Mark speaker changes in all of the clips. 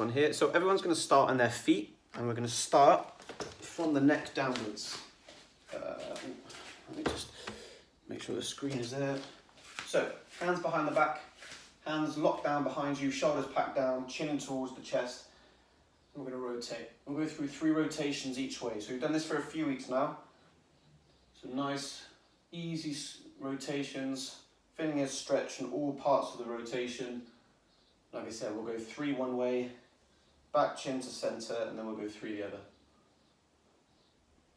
Speaker 1: on here. So everyone's going to start on their feet, and we're going to start from the neck downwards. Let me just make sure the screen is there. So hands behind the back, hands locked down behind you, shoulders packed down, chin towards the chest. We're going to rotate. We'll go through 3 rotations each way. So we've done this for a few weeks now. So nice, easy rotations, feeling a stretch in all parts of the rotation. Like I said, we'll go 3 one way, back chin to center, and then we'll go 3 the other.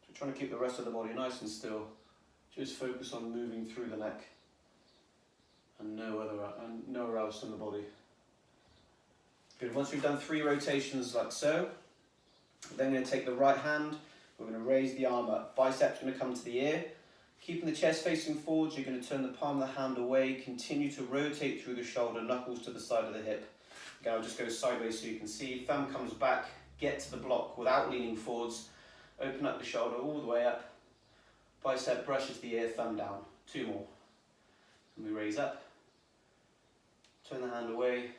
Speaker 1: So trying to keep the rest of the body nice and still. Just focus on moving through the neck and nowhere else in the body. Good. Once we've done 3 rotations like so, then we're going to take the right hand. We're going to raise the arm up. Biceps going to come to the ear. Keeping the chest facing forwards, you're going to turn the palm of the hand away, continue to rotate through the shoulder, knuckles to the side of the hip. Again, I'll just go sideways so you can see. Thumb comes back, get to the block without leaning forwards. Open up the shoulder all the way up. Bicep brushes the ear, thumb down. 2 more. And we raise up. Turn the hand away.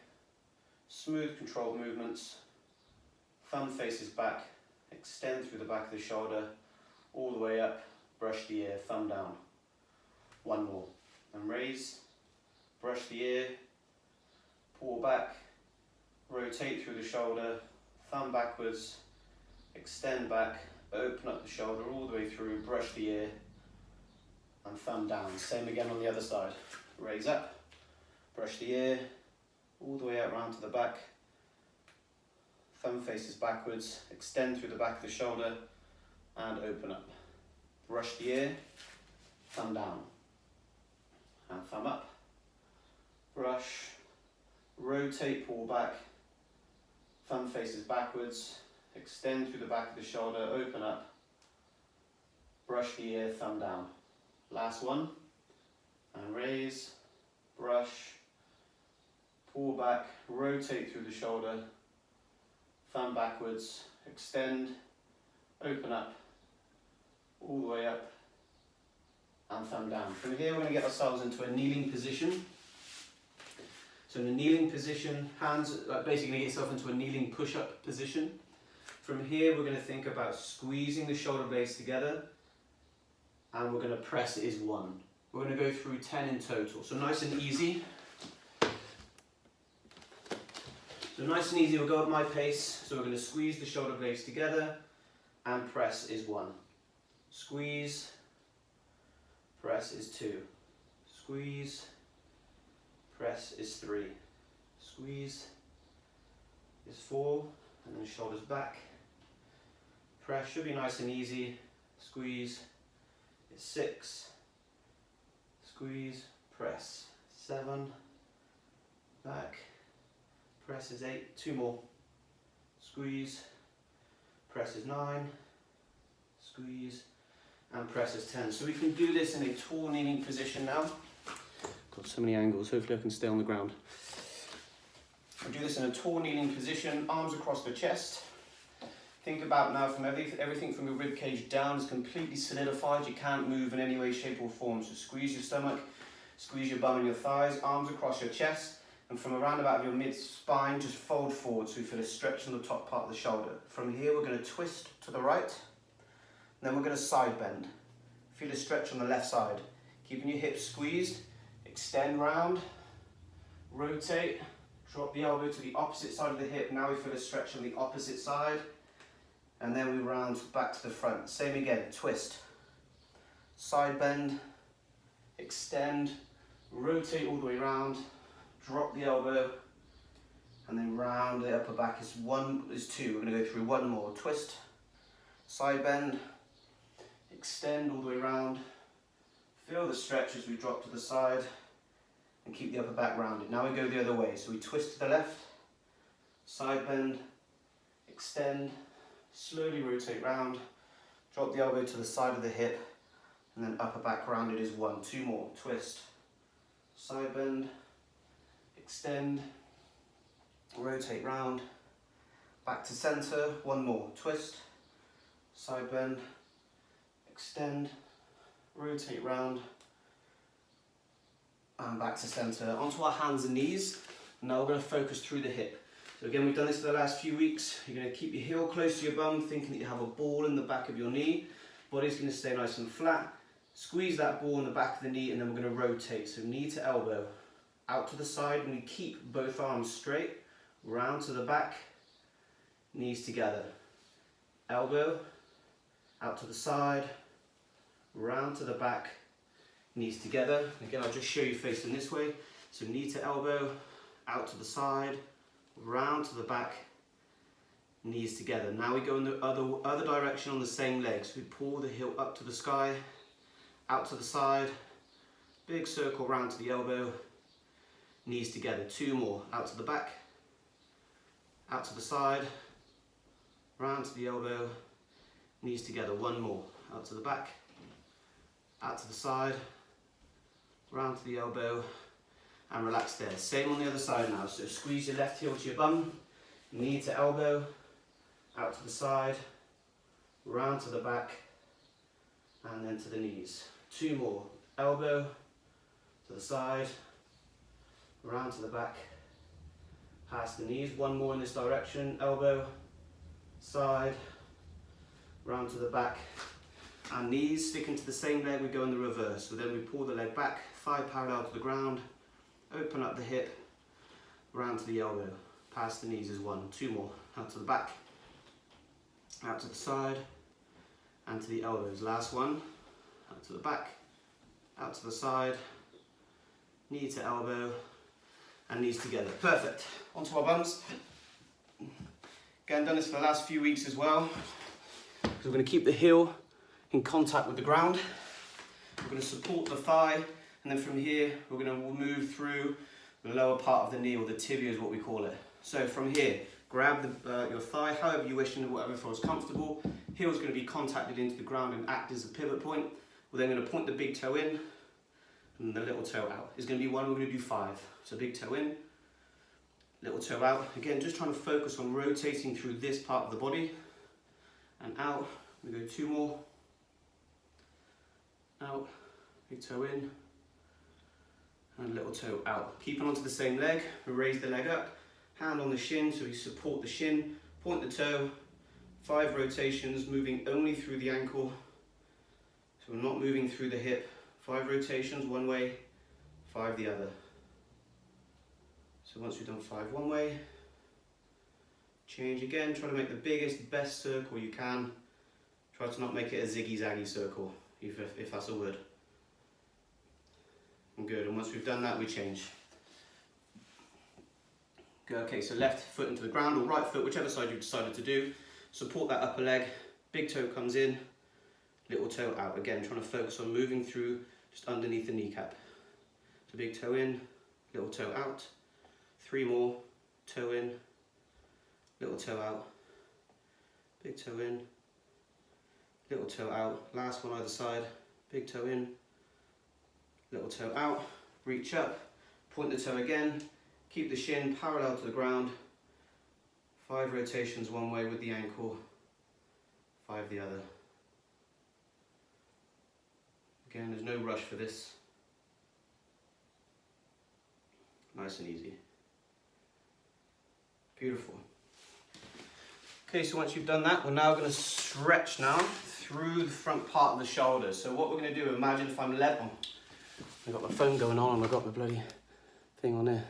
Speaker 1: Smooth, controlled movements. Thumb faces back. Extend through the back of the shoulder, all the way up. Brush the ear, thumb down. 1 more. And raise, brush the ear, pull back, rotate through the shoulder, thumb backwards, extend back, open up the shoulder all the way through, brush the ear, and thumb down. Same again on the other side. Raise up, brush the ear, all the way out round to the back, thumb faces backwards, extend through the back of the shoulder, and open up. Brush the ear, thumb down, and thumb up, brush, rotate, pull back, thumb faces backwards, extend through the back of the shoulder, open up, brush the ear, thumb down. Last one, and raise, brush, pull back, rotate through the shoulder, thumb backwards, extend, open up, all the way up, and thumb down. From here we're going to get ourselves into a kneeling position. So in a kneeling position, hands, basically get yourself into a kneeling push-up position. From here we're going to think about squeezing the shoulder blades together, and we're going to press is 1. We're going to go through 10 in total. So nice and easy. We'll go at my pace. So we're going to squeeze the shoulder blades together, and press is 1. Squeeze, press is 2. Squeeze, press is 3. Squeeze is 4, and then shoulders back. Press should be nice and easy. Squeeze is 6. Squeeze, press 7. Back, press is 8. 2 more. Squeeze, press is 9. Squeeze, and press is 10. So we can do this in a tall kneeling position now. Got so many angles, hopefully I can stay on the ground. We do this in a tall kneeling position, arms across the chest. Think about now from everything from your rib cage down is completely solidified. You can't move in any way, shape or form. So squeeze your stomach, squeeze your bum and your thighs, arms across your chest, and from around about your mid-spine, just fold forward so you feel a stretch on the top part of the shoulder. From here we're going to twist to the right. Then we're going to side bend. Feel a stretch on the left side. Keeping your hips squeezed, extend round, rotate, drop the elbow to the opposite side of the hip. Now we feel a stretch on the opposite side. And then we round back to the front. Same again, twist, side bend, extend, rotate all the way around, drop the elbow, and then round the upper back is 2. We're going to go through 1 more. Twist, side bend, extend all the way around, feel the stretch as we drop to the side, and keep the upper back rounded. Now we go the other way, so we twist to the left, side bend, extend, slowly rotate round, drop the elbow to the side of the hip, and then upper back rounded is 1. 2 more. Twist, side bend, extend, rotate round, back to center. 1 more. Twist, side bend, extend, rotate round, and back to center. Onto our hands and knees. Now we're going to focus through the hip. So again, we've done this for the last few weeks. You're going to keep your heel close to your bum, thinking that you have a ball in the back of your knee. Body's going to stay nice and flat. Squeeze that ball in the back of the knee, and then we're going to rotate. So knee to elbow, out to the side, and we keep both arms straight, round to the back, knees together. Elbow, out to the side, round to the back, knees together. Again, I'll just show you facing this way. So knee to elbow, out to the side, round to the back, knees together. Now we go in the other direction on the same leg. So we pull the heel up to the sky, out to the side, big circle round to the elbow, knees together. 2 more, out to the back, out to the side, round to the elbow, knees together. 1 more, out to the back, out to the side, round to the elbow, and relax there. Same on the other side now. So squeeze your left heel to your bum, knee to elbow, out to the side, round to the back, and then to the knees. 2 more, elbow to the side, round to the back, past the knees. 1 more in this direction, elbow, side, round to the back, and knees. Sticking to the same leg, we go in the reverse. So then we pull the leg back, thigh parallel to the ground, open up the hip, round to the elbow, past the knees is 1. 2 more, out to the back, out to the side, and to the elbows. Last one, out to the back, out to the side, knee to elbow, and knees together. Perfect. Onto our bums. Again, done this for the last few weeks as well. So we're going to keep the heel in contact with the ground. We're going to support the thigh, and then from here we're going to move through the lower part of the knee, or the tibia is what we call it. So from here, grab your thigh however you wish and whatever feels comfortable. Heel's going to be contacted into the ground and act as a pivot point. We're then going to point the big toe in and the little toe out. It's going to be 1, we're going to do 5. So big toe in, little toe out. Again, just trying to focus on rotating through this part of the body and out. We go 2 more. Out, big toe in, and little toe out. Keeping onto the same leg, we raise the leg up, hand on the shin, so we support the shin, point the toe, 5 rotations, moving only through the ankle. So we're not moving through the hip. 5 rotations one way, 5 the other. So once we've done 5 one way, change again, try to make the biggest, best circle you can. Try to not make it a ziggy-zaggy circle, if that's a word. And good, and once we've done that, we change. Good, okay, so left foot into the ground, or right foot, whichever side you've decided to do. Support that upper leg, big toe comes in, little toe out. Again, trying to focus on moving through just underneath the kneecap. So big toe in, little toe out. 3 more, toe in, little toe out, big toe in, little toe out. Last one either side, big toe in, little toe out, reach up, point the toe again, keep the shin parallel to the ground, 5 rotations one way with the ankle, 5 the other. Again, there's no rush for this. Nice and easy. Beautiful. Okay, so once you've done that, we're now going to stretch now through the front part of the shoulders. So what we're going to do, imagine if I'm led on. I've got my phone going on and I've got my bloody thing on there.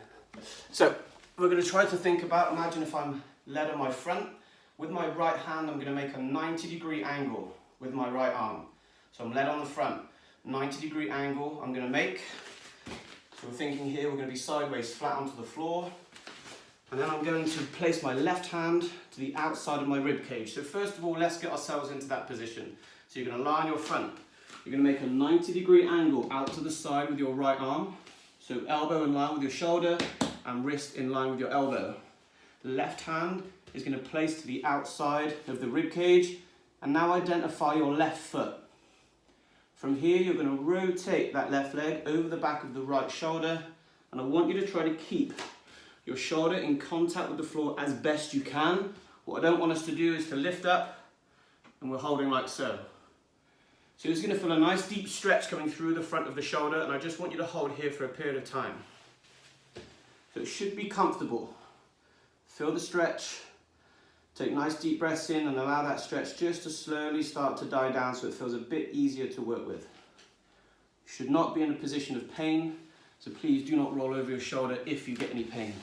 Speaker 1: So we're going to try to think about, imagine if I'm led on my front. With my right hand, I'm going to make a 90-degree angle with my right arm. So I'm led on the front. 90-degree angle I'm going to make. So we're thinking here we're going to be sideways flat onto the floor. And then I'm going to place my left hand to the outside of my rib cage. So first of all, let's get ourselves into that position. So you're going to lie on your front. You're going to make a 90-degree angle out to the side with your right arm. So elbow in line with your shoulder and wrist in line with your elbow. The left hand is going to place to the outside of the rib cage. And now identify your left foot. From here, you're going to rotate that left leg over the back of the right shoulder. And I want you to try to keep your shoulder in contact with the floor as best you can. What I don't want us to do is to lift up and we're holding like so. So it's going to feel a nice deep stretch coming through the front of the shoulder, and I just want you to hold here for a period of time. So it should be comfortable. Feel the stretch. Take nice deep breaths in and allow that stretch just to slowly start to die down so it feels a bit easier to work with. You should not be in a position of pain, so please do not roll over your shoulder if you get any pain.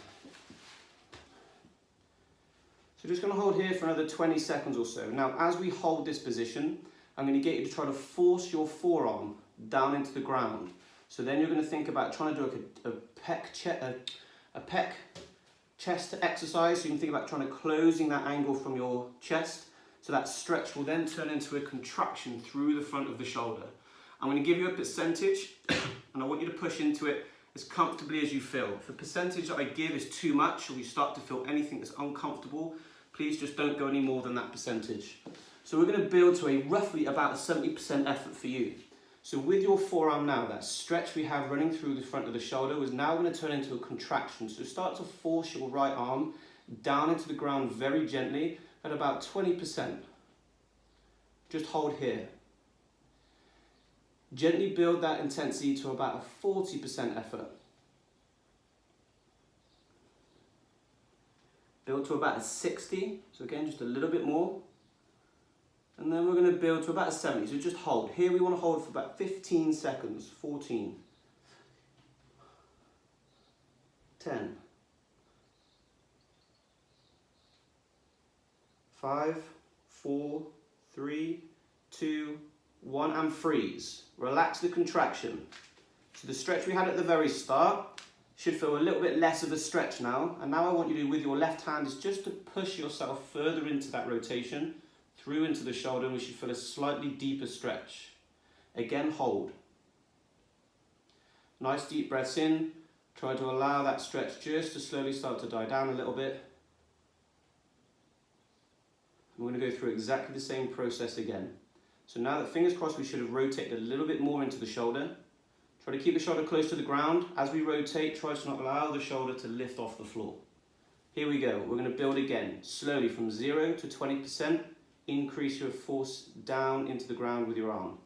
Speaker 1: So just going to hold here for another 20 seconds or so. Now, as we hold this position, I'm going to get you to try to force your forearm down into the ground. So then you're going to think about trying to do a pec chest exercise. So you can think about trying to closing that angle from your chest. So that stretch will then turn into a contraction through the front of the shoulder. I'm going to give you a percentage and I want you to push into it as comfortably as you feel. If the percentage that I give is too much or you start to feel anything that's uncomfortable, please just don't go any more than that percentage. So we're going to build to a roughly about a 70% effort for you. So with your forearm now, that stretch we have running through the front of the shoulder is now going to turn into a contraction. So start to force your right arm down into the ground very gently at about 20%. Just hold here. Gently build that intensity to about a 40% effort. Build to about a 60, so again just a little bit more. And then we're going to build to about a 70, so just hold. Here we want to hold for about 15 seconds. 14, 10, 5, 4, 3, 2, 1, and freeze. Relax the contraction. So the stretch we had at the very start should feel a little bit less of a stretch now. And now I want you to, with your left hand, is just to push yourself further into that rotation, through into the shoulder, and we should feel a slightly deeper stretch. Again, hold. Nice deep breaths in. Try to allow that stretch just to slowly start to die down a little bit. We're going to go through exactly the same process again. So now that, fingers crossed, we should have rotated a little bit more into the shoulder. Try to keep the shoulder close to the ground. As we rotate, try to not allow the shoulder to lift off the floor. Here we go. We're going to build again. Slowly from 0 to 20%. Increase your force down into the ground with your arm.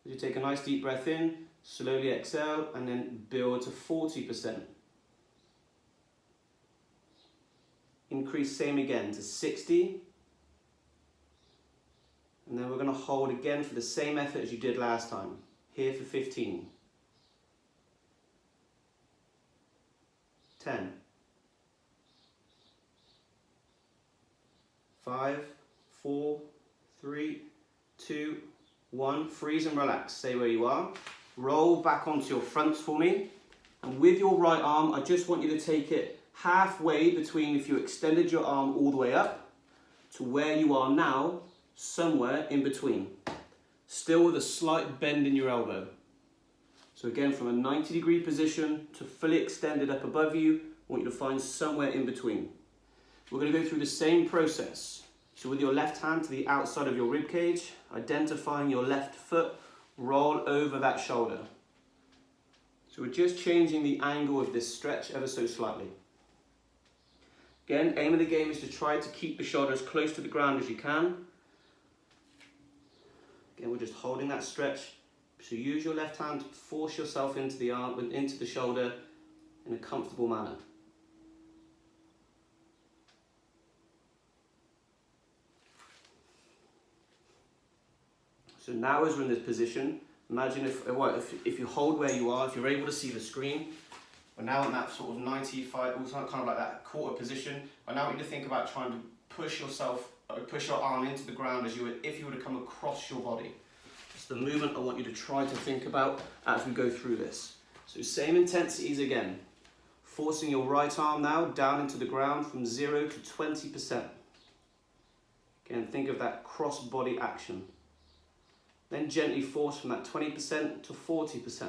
Speaker 1: As you take a nice deep breath in, slowly exhale, and then build to 40%. Increase same again to 60. And then we're going to hold again for the same effort as you did last time. Here for 15. 10. 5, 4, 3, 2, 1. Freeze and relax. Stay where you are. Roll back onto your fronts for me. And with your right arm, I just want you to take it halfway between if you extended your arm all the way up to where you are now, somewhere in between. Still with a slight bend in your elbow. So again, from a 90-degree position to fully extended up above you, I want you to find somewhere in between. We're going to go through the same process. So with your left hand to the outside of your rib cage, identifying your left foot, roll over that shoulder. So we're just changing the angle of this stretch ever so slightly. Again, aim of the game is to try to keep the shoulder as close to the ground as you can. Again, we're just holding that stretch. So use your left hand to force yourself into the arm, into the shoulder in a comfortable manner. So now as we're in this position, imagine if you hold where you are, if you're able to see the screen, we're now in that sort of 95, kind of like that quarter position. I now want you to think about trying to push your arm into the ground as you would if you were to come across your body. It's the movement I want you to try to think about as we go through this. So same intensities again. Forcing your right arm now down into the ground from 0 to 20%. Again, think of that cross body action. Then gently force from that 20% to 40%.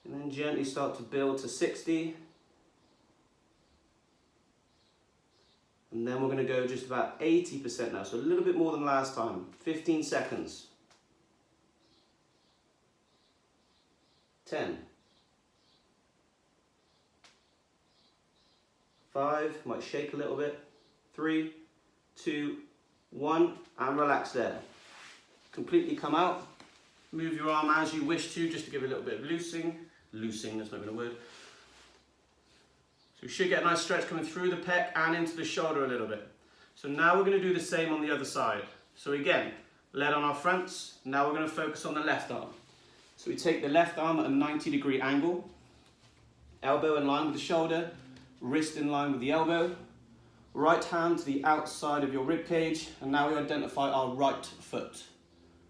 Speaker 1: And then gently start to build to 60. And then we're going to go just about 80% now, so a little bit more than last time. 15 seconds. 10. 5, might shake a little bit. 3, 2, 1, and relax there. Completely come out. Move your arm as you wish to, just to give a little bit of loosing. Loosing, that's not even a word. you should get a nice stretch coming through the pec and into the shoulder a little bit. So now we're going to do the same on the other side. So again, lead on our fronts. Now we're going to focus on the left arm. So we take the left arm at a 90-degree angle, elbow in line with the shoulder, wrist in line with the elbow, right hand to the outside of your rib cage, and now we identify our right foot.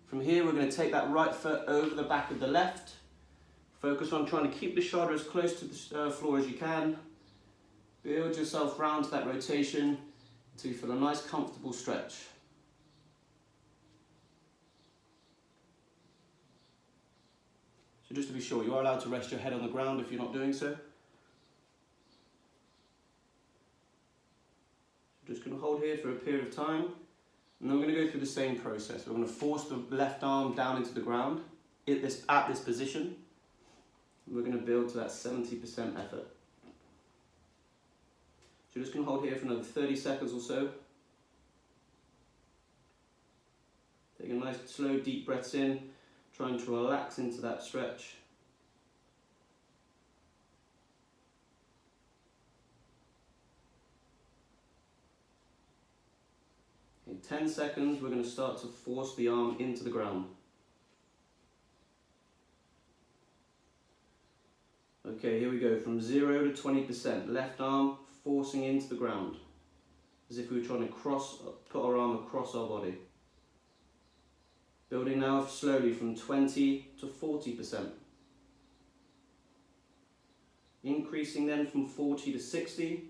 Speaker 1: From here, we're going to take that right foot over the back of the left. Focus on trying to keep the shoulder as close to the floor as you can. Build yourself round to that rotation until you feel a nice, comfortable stretch. So just to be sure, you are allowed to rest your head on the ground if you're not doing so. Just going to hold here for a period of time, and then we're going to go through the same process. We're going to force the left arm down into the ground at this position. We're going to build to that 70% effort. So you're just going to hold here for another 30 seconds or so. Take a nice slow deep breaths in, trying to relax into that stretch. In 10 seconds, we're going to start to force the arm into the ground. Okay, here we go, from 0 to 20%. Left arm forcing into the ground, as if we were trying to put our arm across our body. Building now slowly from 20 to 40%. Increasing then from 40 to 60.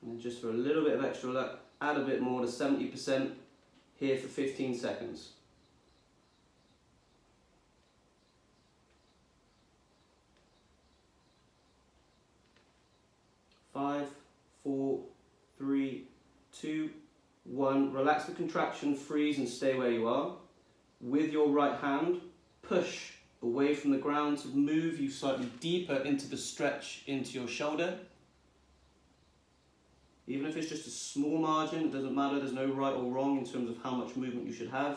Speaker 1: And then just for a little bit of extra luck, add a bit more to 70% here for 15 seconds. 5, 4, 3, 2, 1. Relax the contraction, freeze and stay where you are. With your right hand, push away from the ground to move you slightly deeper into the stretch into your shoulder. Even if it's just a small margin, it doesn't matter, there's no right or wrong in terms of how much movement you should have.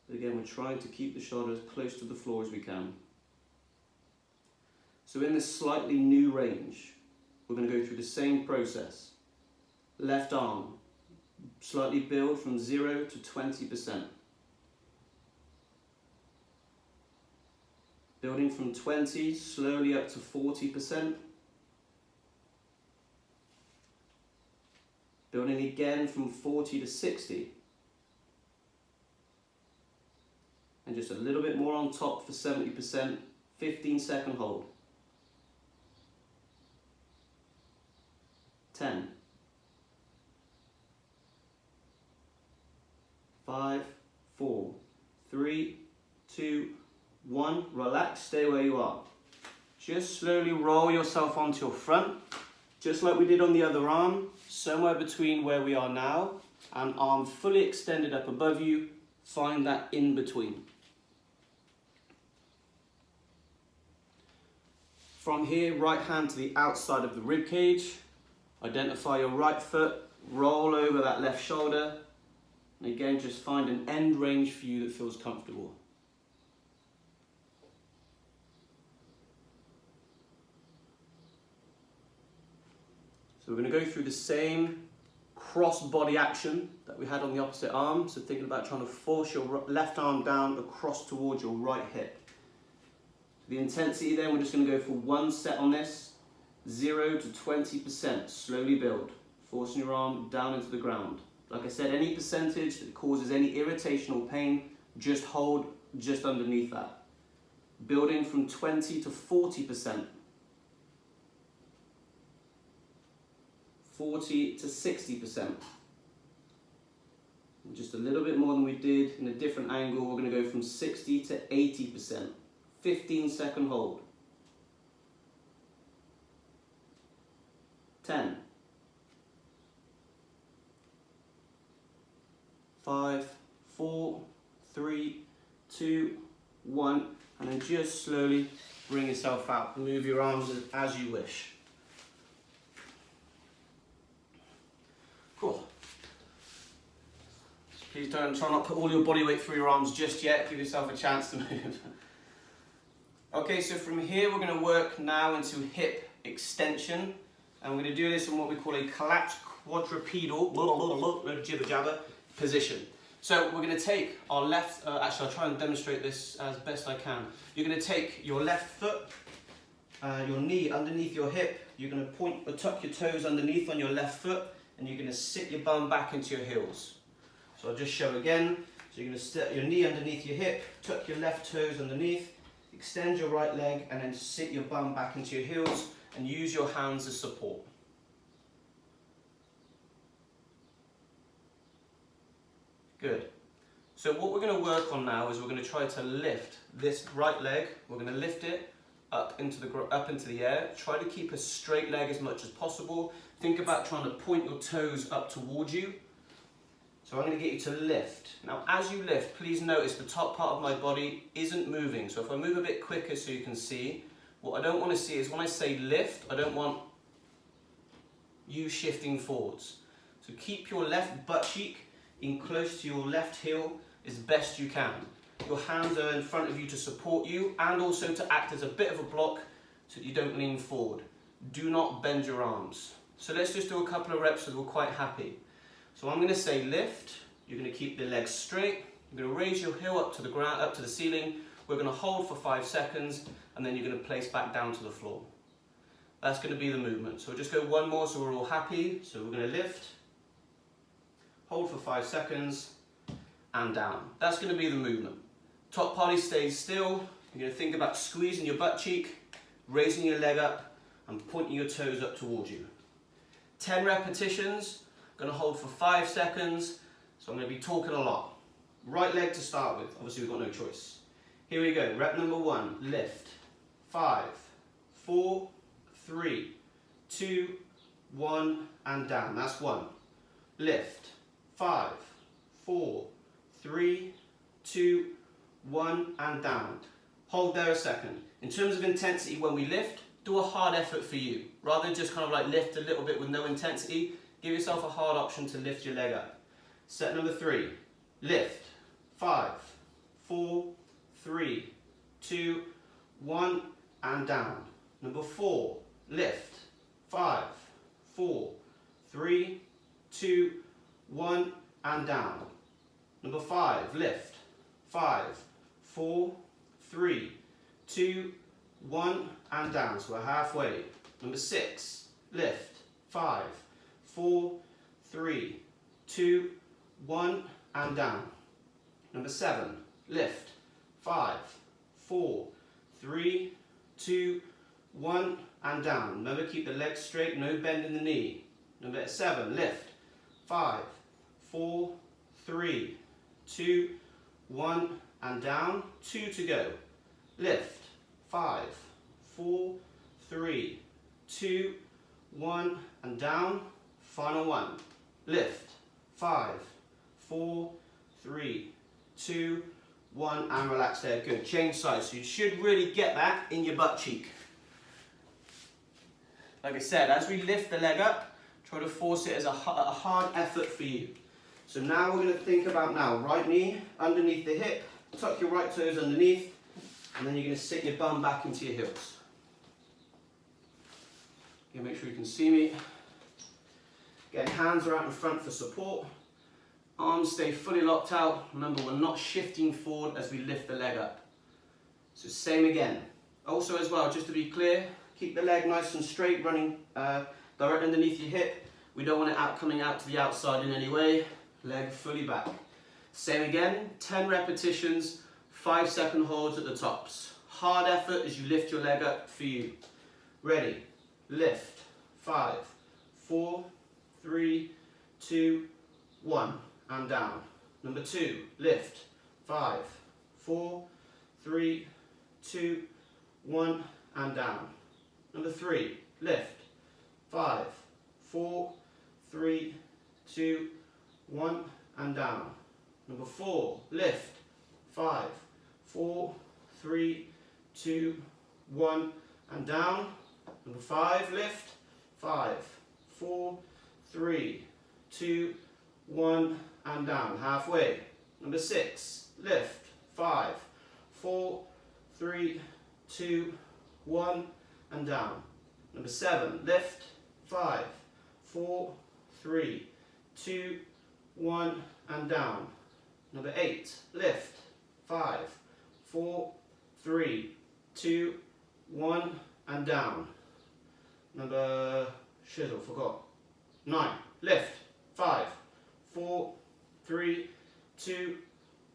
Speaker 1: But again, we're trying to keep the shoulder as close to the floor as we can. So in this slightly new range, we're going to go through the same process. Left arm, slightly build from 0 to 20%. Building from 20, slowly up to 40%. Building again from 40 to 60. And just a little bit more on top for 70%, 15-second hold. 10. 5, 4, 3, 2, 1. Relax, stay where you are. Just slowly roll yourself onto your front, just like we did on the other arm, somewhere between where we are now and arm fully extended up above you. Find that in between. From here, right hand to the outside of the rib cage. Identify your right foot, roll over that left shoulder, and again just find an end range for you that feels comfortable. So we're going to go through the same cross body action that we had on the opposite arm. So thinking about trying to force your left arm down across towards your right hip. The intensity then, we're just going to go for one set on this. 0 to 20%, slowly build, forcing your arm down into the ground. Like I said, any percentage that causes any irritation or pain, just hold just underneath that. Building from 20 to 40%. 40 to 60%. And just a little bit more than we did in a different angle, we're going to go from 60 to 80%. 15-second hold. 10. 5, 4, 3, 2, 1. And then just slowly bring yourself out. Move your arms as you wish. Cool. Please try not to put all your body weight through your arms just yet. Give yourself a chance to move. Okay, so from here we're going to work now into hip extension, and we're going to do this in what we call a collapsed quadrupedal jibber jabber position. So we're going to take our left, actually I'll try and demonstrate this as best I can. You're going to take your left foot, your knee underneath your hip, you're going to point or tuck your toes underneath on your left foot, and you're going to sit your bum back into your heels. So I'll just show again. So you're going to sit your knee underneath your hip, tuck your left toes underneath, extend your right leg, and then sit your bum back into your heels and use your hands as support. Good. So what we're going to work on now is we're going to try to lift this right leg. We're going to lift it up into the air. Try to keep a straight leg as much as possible. Think about trying to point your toes up towards you. So I'm going to get you to lift. Now as you lift, please notice the top part of my body isn't moving. So if I move a bit quicker so you can see, what I don't want to see is when I say lift, I don't want you shifting forwards. So keep your left butt cheek in close to your left heel as best you can. Your hands are in front of you to support you and also to act as a bit of a block so that you don't lean forward. Do not bend your arms. So let's just do a couple of reps so we're quite happy. So I'm going to say lift, you're going to keep the legs straight, you're going to raise your heel up to the ground, up to the ceiling, we're going to hold for 5 seconds, and then you're going to place back down to the floor. That's going to be the movement. So we'll just go one more so we're all happy. So we're going to lift, hold for 5 seconds, and down. That's going to be the movement. Top body stays still, you're going to think about squeezing your butt cheek, raising your leg up, and pointing your toes up towards you. 10 repetitions. Going to hold for 5 seconds, so I'm going to be talking a lot. Right leg to start with, obviously we've got no choice. Here we go, rep number 1, lift. 5, 4, 3, 2, 1, and down. That's 1. Lift. 5, 4, 3, 2, 1, and down. Hold there a second. In terms of intensity, when we lift, do a hard effort for you. Rather than just kind of like lift a little bit with no intensity, give yourself a hard option to lift your leg up. Set number 3, lift. 5, 4, 3, 2, 1, and down. Number 4, lift. 5, 4, 3, 2, 1, and down. Number 5, lift. 5, 4, 3, 2, 1, and down. So we're halfway. Number 6, lift. 5, 4, 3, 2, 1, and down. Number 7, lift. 5, 4, 3, 2, 1, and down. Remember, keep the legs straight, no bend in the knee. Number 7, lift. 5, 4, 3, 2, 1, and down. 2 to go. Lift. 5, 4, 3, 2, 1, and down. Final 1. Lift. 5, 4, 3, 2, 1, and relax there. Good. Change sides. So you should really get that in your butt cheek. Like I said, as we lift the leg up, try to force it as a hard effort for you. So now we're going to think about right knee underneath the hip, tuck your right toes underneath, and then you're going to sit your bum back into your heels. Okay, make sure you can see me. Again, hands are out in front for support. Arms stay fully locked out. Remember, we're not shifting forward as we lift the leg up. So same again. Also as well, just to be clear, keep the leg nice and straight, running directly underneath your hip. We don't want it coming out to the outside in any way. Leg fully back. Same again, 10 repetitions, 5-second holds at the tops. Hard effort as you lift your leg up for you. Ready, lift. 5, 4, 3, 2, 1, and down. Number 2, lift. 5, 4, 3, 2, 1, and down. Number 3, lift. 5, 4, 3, 2, 1, and down. Number 4, lift. 5, 4, 3, 2, 1, and down. Number 5, lift. 5, 4, 3, 2, 1, and down. Halfway. Number 6, lift. 5, 4, 3, 2, 1, and down. Number 7, lift, 5, 4, 3, 2, 1, and down. Number 8, lift, 5, 4, 3, 2, 1, and down. Number, forgot. 9, lift, 5, 4, 3, 2,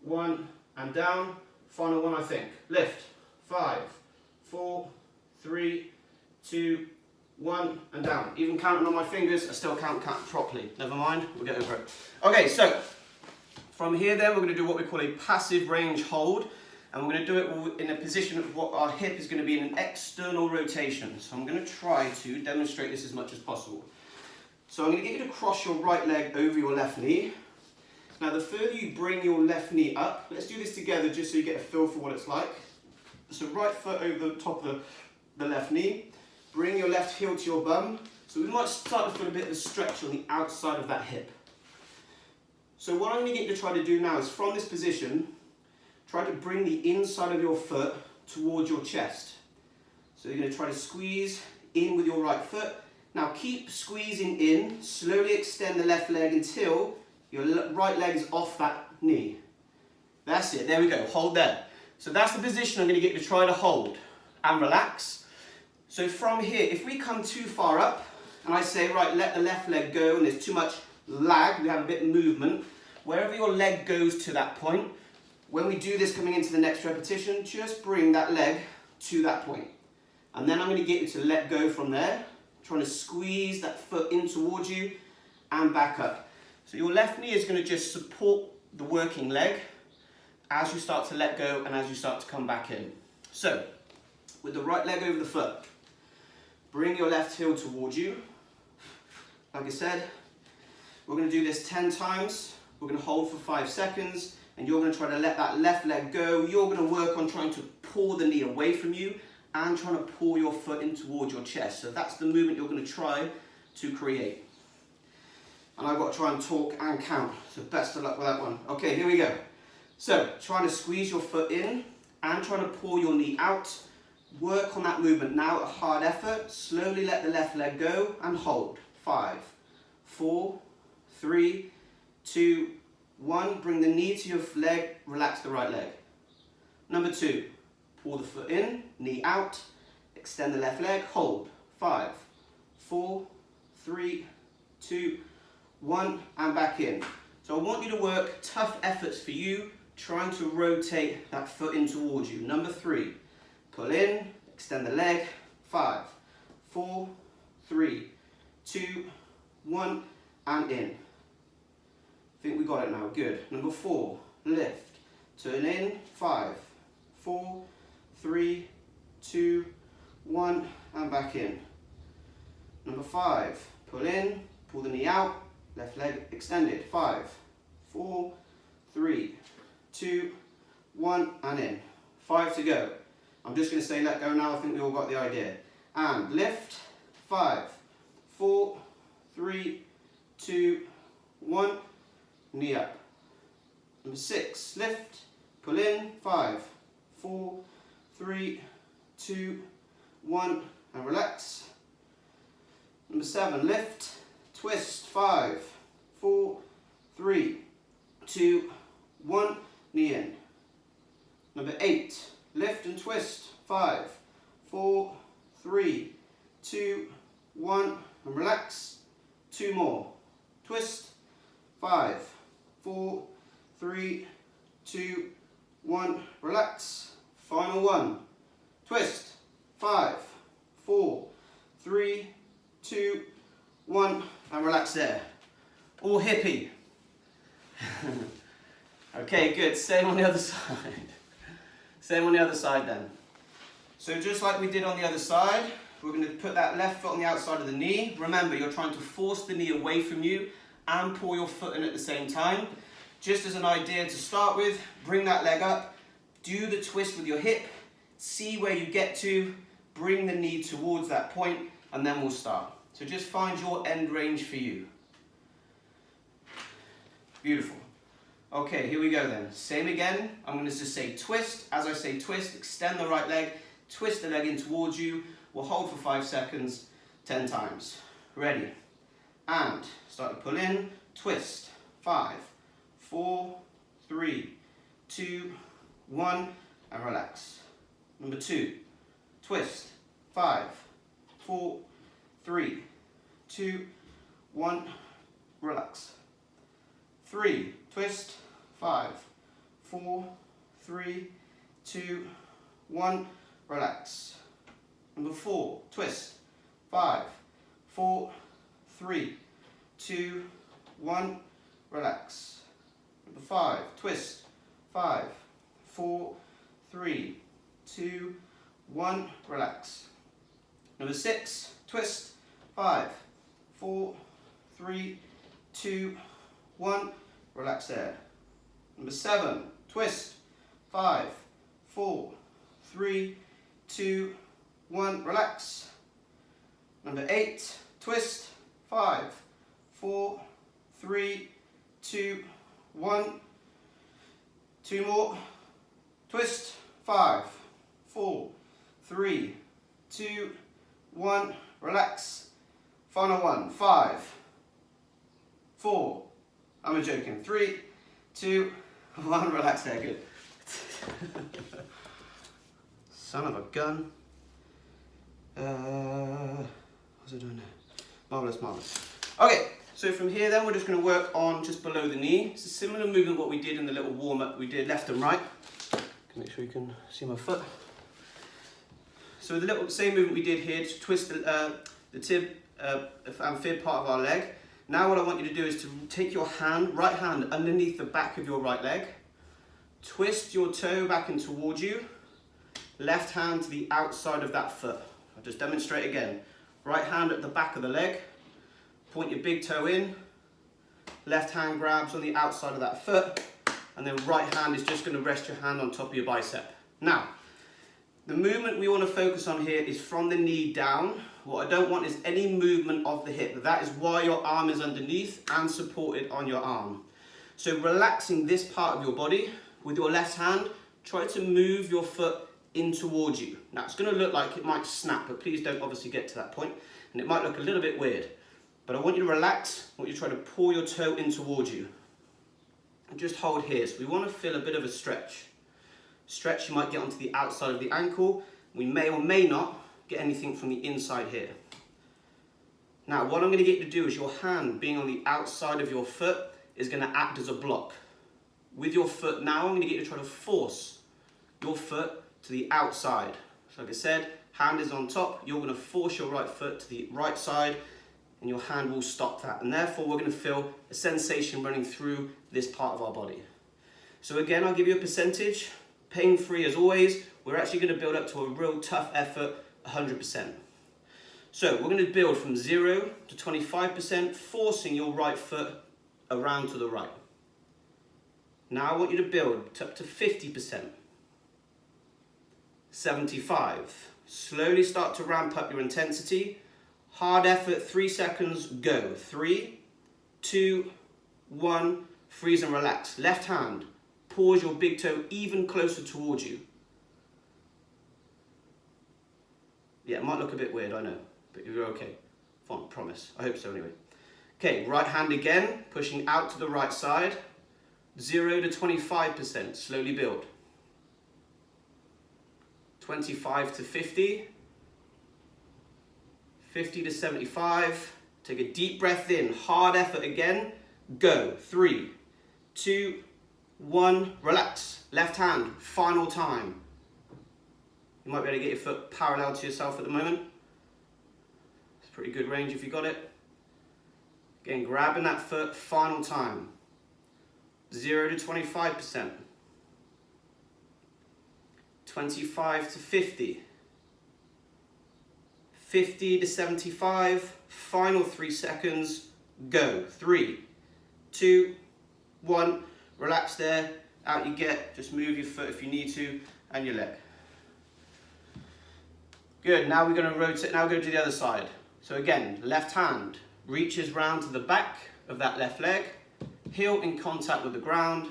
Speaker 1: 1, and down. Final one, I think. Lift, 5, 4, 3, 2, 1, and down. Even counting on my fingers, I still can't count properly. Never mind, we'll get over it. Okay, so from here then, we're going to do what we call a passive range hold. And we're going to do it in a position of what our hip is going to be in an external rotation. So I'm going to try to demonstrate this as much as possible. So I'm going to get you to cross your right leg over your left knee. Now the further you bring your left knee up, let's do this together just so you get a feel for what it's like. So right foot over the top of the left knee. Bring your left heel to your bum. So we might start to feel a bit of a stretch on the outside of that hip. So what I'm going to get you to try to do now is from this position, try to bring the inside of your foot towards your chest. So you're going to try to squeeze in with your right foot. Now keep squeezing in, slowly extend the left leg until your right leg is off that knee. That's it, there we go, hold there. So that's the position I'm going to get you to try to hold and relax. So from here, if we come too far up and I say, right, let the left leg go and there's too much lag, we have a bit of movement, wherever your leg goes to that point, when we do this coming into the next repetition, just bring that leg to that point. And then I'm going to get you to let go from there, trying to squeeze that foot in towards you and back up. So your left knee is going to just support the working leg as you start to let go and as you start to come back in. So, with the right leg over the foot, bring your left heel towards you. Like I said, we're going to do this 10 times. We're going to hold for 5 seconds. And you're going to try to let that left leg go. You're going to work on trying to pull the knee away from you and trying to pull your foot in towards your chest. So that's the movement you're going to try to create. And I've got to try and talk and count. So best of luck with that one. Okay, here we go. So trying to squeeze your foot in and trying to pull your knee out. Work on that movement now, a hard effort. Slowly let the left leg go and hold. 5, 4, 3, 2, 1, bring the knee to your leg, relax the right leg. Number 2, pull the foot in, knee out, extend the left leg, hold. 5, 4, 3, 2, 1, and back in. So I want you to work tough efforts for you, trying to rotate that foot in towards you. Number 3, pull in, extend the leg, 5, 4, 3, 2, 1, and in. I think we got it now, good. Number 4, lift, turn in, 5, 4, 3, 2, 1, and back in. Number 5, pull in, pull the knee out, left leg extended, 5, 4, 3, 2, 1, and in. 5 to go. I'm just going to say let go now, I think we all got the idea. And lift, 5, 4, 3, 2, 1, knee up. Number 6, lift, pull in, 5, 4, 3, 2, 1, and relax. Number 7, lift, twist, 5, 4, 3, 2, 1, knee in. Number 8, lift and twist, 5, 4, 3, 2, 1, and relax. 2 more. Twist, 5, 4, 3, 2, 1, relax. Final one. Twist, 5, 4, 3, 2, 1, and relax there. All hippie. Okay, good. Same on the other side. Same on the other side then. So just like we did on the other side, we're going to put that left foot on the outside of the knee. Remember, you're trying to force the knee away from you and pull your foot in at the same time. Just as an idea to start with, bring that leg up, do the twist with your hip, see where you get to, bring the knee towards that point, and then we'll start. So just find your end range for you. Beautiful. Okay, here we go then. Same again. I'm going to just say twist. As I say twist, extend the right leg, twist the leg in towards you. We'll hold for 5 seconds, 10 times. Ready? And start to pull in, twist. 5, 4, 3, 2, 1, and relax. Number 2, twist. 5, 4, 3, 2, 1, relax. 3, twist. 5, 4, 3, 2, 1, relax. Number 4, twist. 5, 4, 3, 2, 1, relax. Number 5, twist. 5, 4, 3, 2, 1, relax. Number 6, twist. 5, 4, 3, 2, 1, relax there. Number 7, twist. 5, 4, 3, 2, 1, relax. Number 8, twist. 5, 4, 3, 2, 1. 2 more. Twist. 5, 4, 3, 2, 1. Relax. Final one. 5, 4. I'm joking. 3, 2, 1. Relax there. Good. Son of a gun. What's it doing there? Marvellous, marvellous. Okay, so from here then we're just going to work on just below the knee. It's a similar movement what we did in the little warm-up we did left and right. Make sure you can see my foot. So the little same movement we did here to twist the tib and fib part of our leg. Now what I want you to do is to take your hand, right hand underneath the back of your right leg. Twist your toe back and towards you. Left hand to the outside of that foot. I'll just demonstrate again. Right hand at the back of the leg. Point your big toe in. Left hand grabs on the outside of that foot. And then right hand is just going to rest your hand on top of your bicep. Now, the movement we want to focus on here is from the knee down. What I don't want is any movement of the hip. That is why your arm is underneath and supported on your arm. So relaxing this part of your body with your left hand, try to move your foot in towards you. Now it's going to look like it might snap, but please don't obviously get to that point, and it might look a little bit weird. But I want you to relax. I want you to try to pull your toe in towards you. And just hold here. So we want to feel a bit of a stretch. Stretch, you might get onto the outside of the ankle. We may or may not get anything from the inside here. Now what I'm going to get you to do is your hand being on the outside of your foot is going to act as a block. With your foot now, I'm going to get you to try to force your foot to the outside. So like I said, hand is on top, you're going to force your right foot to the right side and your hand will stop that. And therefore we're going to feel a sensation running through this part of our body. So again, I'll give you a percentage, pain-free as always. We're actually going to build up to a real tough effort, 100%. So we're going to build from 0 to 25%, forcing your right foot around to the right. Now I want you to build up to 50%. 75. Slowly start to ramp up your intensity. Hard effort, 3 seconds, go. 3, 2, 1, freeze and relax. Left hand, pause your big toe even closer towards you. Yeah, it might look a bit weird, I know, but you're okay. Fine, promise. I hope so anyway. Okay, right hand again, pushing out to the right side. 0 to 25%, slowly build. 25 to 50. 50 to 75. Take a deep breath in, hard effort again. Go. 3, 2, 1, relax. Left hand, final time. You might be able to get your foot parallel to yourself at the moment. It's pretty good range if you got it. Again, grabbing that foot, final time. 0 to 25%. 25 to 50. 50 to 75. Final 3 seconds. Go. 3, 2, 1. Relax there. Out you get. Just move your foot if you need to, and your leg. Good. Now we're going to rotate. Now go to the other side. So again, left hand reaches round to the back of that left leg. Heel in contact with the ground,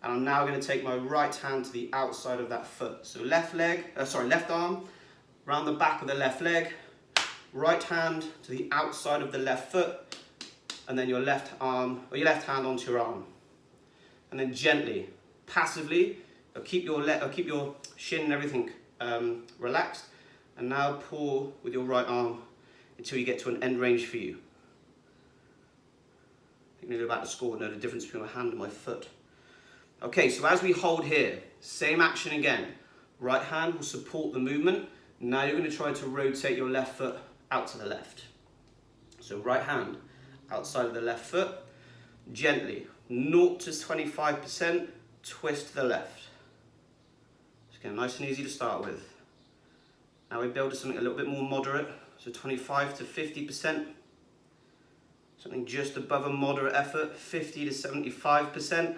Speaker 1: and I'm now going to take my right hand to the outside of that foot. So left arm round the back of the left leg, right hand to the outside of the left foot, and then your left arm, or your left hand onto your arm. And then gently, passively, keep your shin and everything relaxed, and now pull with your right arm until you get to an end range for you. I think you're about to score, know the difference between my hand and my foot. Okay, so as we hold here, same action again. Right hand will support the movement. Now you're going to try to rotate your left foot out to the left. So right hand outside of the left foot, gently, 0 to 25%, twist to the left. Just again, nice and easy to start with. Now we build to something a little bit more moderate, so 25 to 50%. Something just above a moderate effort, 50 to 75%.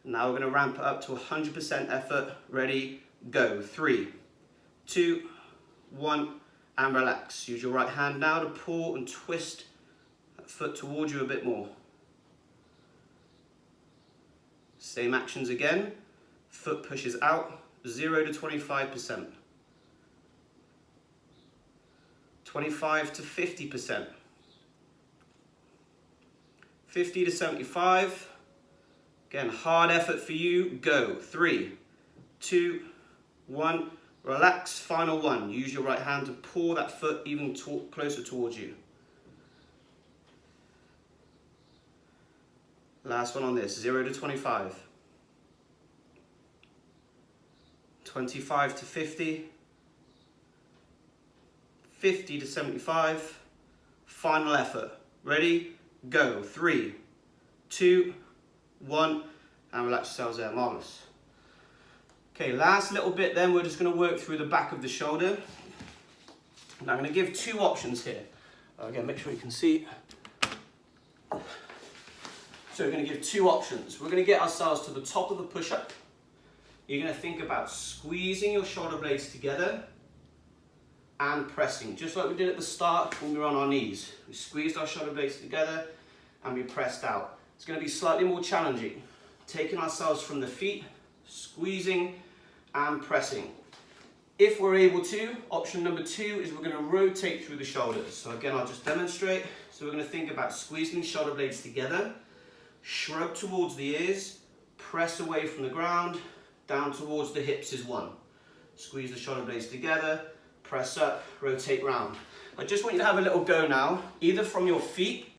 Speaker 1: Now we're going to ramp it up to 100% effort. Ready, go. 3, 2, 1, and relax. Use your right hand now to pull and twist that foot towards you a bit more. Same actions again. Foot pushes out, 0 to 25%. 25 to 50%. 50 to 75. Again, hard effort for you. Go. 3, 2, 1. Relax. Final one. Use your right hand to pull that foot even closer towards you. Last one on this. 0 to 25. 25 to 50. 50 to 75. Final effort. Ready? Go. 3, 2, 1, and relax yourselves there. Marvelous. Okay, last little bit then, we're just going to work through the back of the shoulder. Now I'm going to give 2 options here. Again, make sure you can see. So we're going to give 2 options. We're going to get ourselves to the top of the push-up. You're going to think about squeezing your shoulder blades together and pressing, just like we did at the start when we were on our knees. We squeezed our shoulder blades together and we pressed out. It's going to be slightly more challenging. Taking ourselves from the feet, squeezing and pressing. If we're able to, option number 2 is we're going to rotate through the shoulders. So again, I'll just demonstrate. So we're going to think about squeezing the shoulder blades together, shrug towards the ears, press away from the ground, down towards the hips is 1. Squeeze the shoulder blades together, press up, rotate round. I just want you to have a little go now, either from your feet